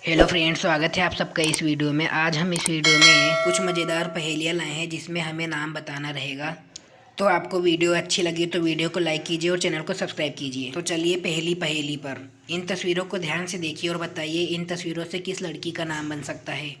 Hello friends, स्वागत है आप सबका इस वीडियो में। आज हम इस वीडियो में कुछ मज़ेदार पहेलियाँ लाए हैं जिसमें हमें नाम बताना रहेगा। तो आपको वीडियो अच्छी लगी तो वीडियो को लाइक कीजिए और चैनल को सब्सक्राइब कीजिए। तो चलिए पहली पहेली पर। इन तस्वीरों को ध्यान से देखिए और बताइए इन तस्वीरों से किस लड़की का नाम बन सकता है।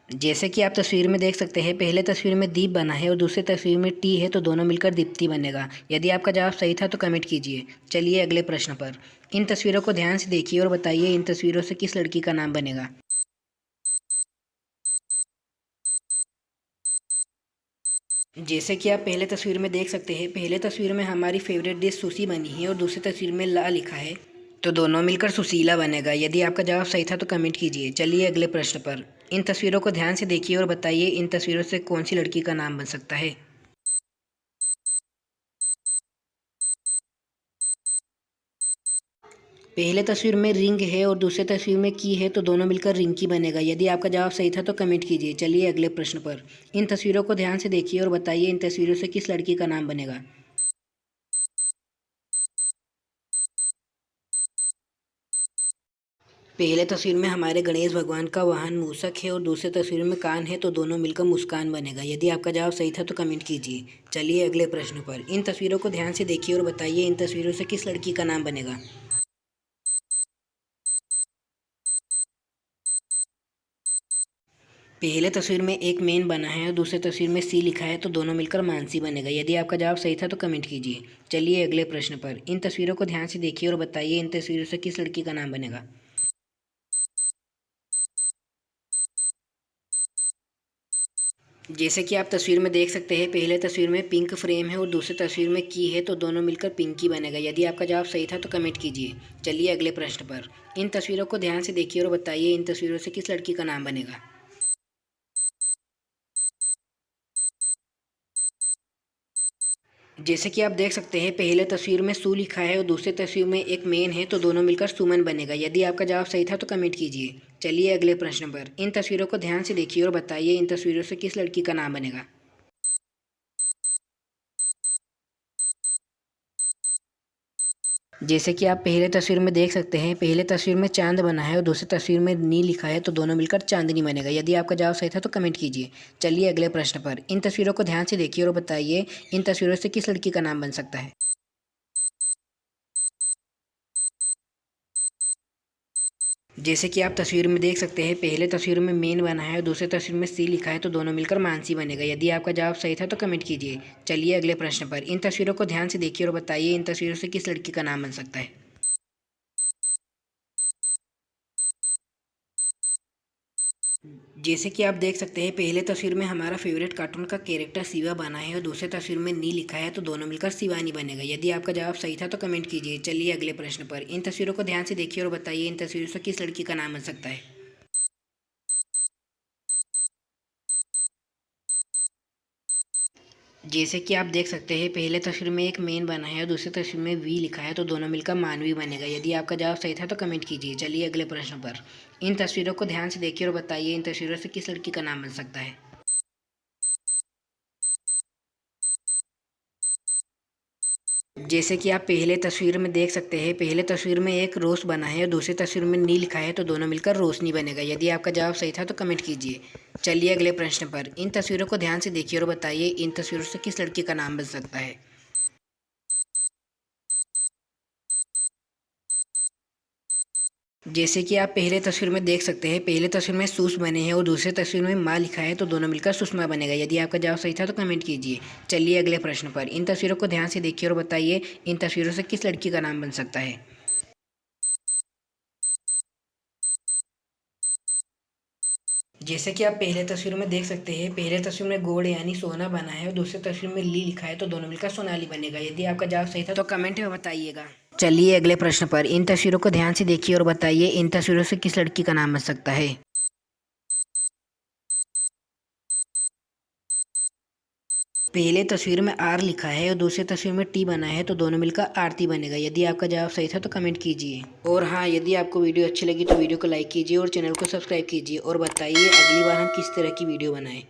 जैसे कि आप तस्वीर में देख सकते हैं, पहले तस्वीर में दीप बना है और दूसरी तस्वीर में टी है, तो दोनों मिलकर दीप्ति बनेगा। यदि आपका जवाब सही था तो कमेंट कीजिए। चलिए अगले प्रश्न पर। इन तस्वीरों को ध्यान से देखिए और बताइए इन तस्वीरों से किस लड़की का नाम बनेगा। जैसे कि आप पहले तस्वीर में देख सकते हैं, पहले तस्वीर में हमारी फेवरेट डिश सुशी बनी है और दूसरी तस्वीर में ला लिखा है, तो दोनों मिलकर सुशीला बनेगा। यदि आपका जवाब सही था तो कमेंट कीजिए। चलिए अगले प्रश्न पर। इन तस्वीरों को ध्यान से देखिए और बताइए इन तस्वीरों से कौन सी लड़की का नाम बन सकता है। पहले तस्वीर में रिंग है और दूसरी तस्वीर में की है, तो दोनों मिलकर रिंकी बनेगा। यदि आपका जवाब सही था तो कमेंट कीजिए। चलिए अगले प्रश्न पर। इन तस्वीरों को ध्यान से देखिए और बताइए इन तस्वीरों से किस लड़की का नाम बनेगा। पहले तस्वीर में हमारे गणेश भगवान का वाहन मूषक है और दूसरी तस्वीर में कान है, तो दोनों मिलकर मुस्कान बनेगा। यदि आपका जवाब सही था तो कमेंट कीजिए। चलिए अगले प्रश्न पर। इन तस्वीरों को ध्यान से देखिए और बताइए इन तस्वीरों से किस लड़की का नाम बनेगा। पहले तस्वीर में एक मेन बना है और दूसरी तस्वीर में सी लिखा है, तो दोनों मिलकर मानसी बनेगा। यदि आपका जवाब सही था तो कमेंट कीजिए। चलिए अगले प्रश्न पर। इन तस्वीरों को ध्यान से देखिए और बताइए इन तस्वीरों से किस लड़की का नाम बनेगा। जैसे कि आप तस्वीर में देख सकते हैं, पहले तस्वीर में पिंक फ्रेम है और दूसरी तस्वीर में की है, तो दोनों मिलकर पिंकी बनेगा। यदि आपका जवाब सही था तो कमेंट कीजिए। चलिए अगले प्रश्न पर। इन तस्वीरों को ध्यान से देखिए और बताइए इन तस्वीरों से किस लड़की का नाम बनेगा। जैसे कि आप देख सकते हैं, पहले तस्वीर में सू लिखा है और दूसरी तस्वीर में एक मेन है, तो दोनों मिलकर सुमन बनेगा। यदि आपका जवाब सही था तो कमेंट कीजिए। चलिए अगले प्रश्न पर। इन तस्वीरों को ध्यान से देखिए और बताइए इन तस्वीरों से किस लड़की का नाम बनेगा। जैसे कि आप पहले तस्वीर में देख सकते हैं, पहले तस्वीर में चांद बना है और दूसरी तस्वीर में नी लिखा है, तो दोनों मिलकर चांदनी बनेगा। यदि आपका जवाब सही था तो कमेंट कीजिए। चलिए अगले प्रश्न पर। इन तस्वीरों को ध्यान से देखिए और बताइए इन तस्वीरों से किस लड़की का नाम बन सकता है। जैसे कि आप तस्वीर में देख सकते हैं, पहले तस्वीर में मेन बना है और दूसरी तस्वीर में सी लिखा है, तो दोनों मिलकर मानसी बनेगा। यदि आपका जवाब सही था तो कमेंट कीजिए। चलिए अगले प्रश्न पर। इन तस्वीरों को ध्यान से देखिए और बताइए इन तस्वीरों से किस लड़की का नाम बन सकता है। जैसे कि आप देख सकते हैं, पहले तस्वीर में हमारा फेवरेट कार्टून का कैरेक्टर शिवा बना है और दूसरी तस्वीर में नी लिखा है, तो दोनों मिलकर शिवानी बनेगा। यदि आपका जवाब सही था तो कमेंट कीजिए। चलिए अगले प्रश्न पर। इन तस्वीरों को ध्यान से देखिए और बताइए इन तस्वीरों से किस लड़की का नाम बन सकता है। जैसे कि आप देख सकते हैं, पहले तस्वीर में एक मेन बना है और दूसरी तस्वीर में वी लिखा है, तो दोनों मिलकर मानवी बनेगा। यदि आपका जवाब सही था तो कमेंट कीजिए। चलिए अगले प्रश्न पर। इन तस्वीरों को ध्यान से देखिए और बताइए इन तस्वीरों से किस लड़की का नाम बन सकता है। जैसे कि आप पहले तस्वीर में देख सकते हैं, पहले तस्वीर में एक रोज बना है और दूसरी तस्वीर में नी लिखा है, तो दोनों मिलकर रोशनी बनेगा। यदि आपका जवाब सही था तो कमेंट कीजिए। चलिए अगले प्रश्न पर। इन तस्वीरों को ध्यान से देखिए और बताइए इन तस्वीरों से किस लड़की का नाम बन सकता है। जैसे कि आप पहले तस्वीर में देख सकते हैं, पहले तस्वीर में सूस बने हैं और दूसरी तस्वीर में माँ लिखा है, तो दोनों मिलकर सुषमा बनेगा। यदि आपका जवाब सही था तो कमेंट कीजिए। चलिए अगले प्रश्न पर। इन तस्वीरों को ध्यान से देखिए और बताइए इन तस्वीरों से किस लड़की का नाम बन सकता है। जैसे कि आप पहले तस्वीर में देख सकते हैं, पहले तस्वीर में गोल्ड यानी सोना बना है और दूसरी तस्वीर में ली लिखा है, तो दोनों मिलकर सोनाली बनेगा। यदि आपका जवाब सही था तो कमेंट में बताइएगा। चलिए अगले प्रश्न पर। इन तस्वीरों को ध्यान से देखिए और बताइए इन तस्वीरों से किस लड़की का नाम बन सकता है। पहले तस्वीर में आर लिखा है और दूसरी तस्वीर में टी बना है, तो दोनों मिलकर आरती बनेगा। यदि आपका जवाब सही था तो कमेंट कीजिए। और हाँ, यदि आपको वीडियो अच्छी लगी तो वीडियो को लाइक कीजिए और चैनल को सब्सक्राइब कीजिए और बताइए अगली बार हम किस तरह की वीडियो बनाएं।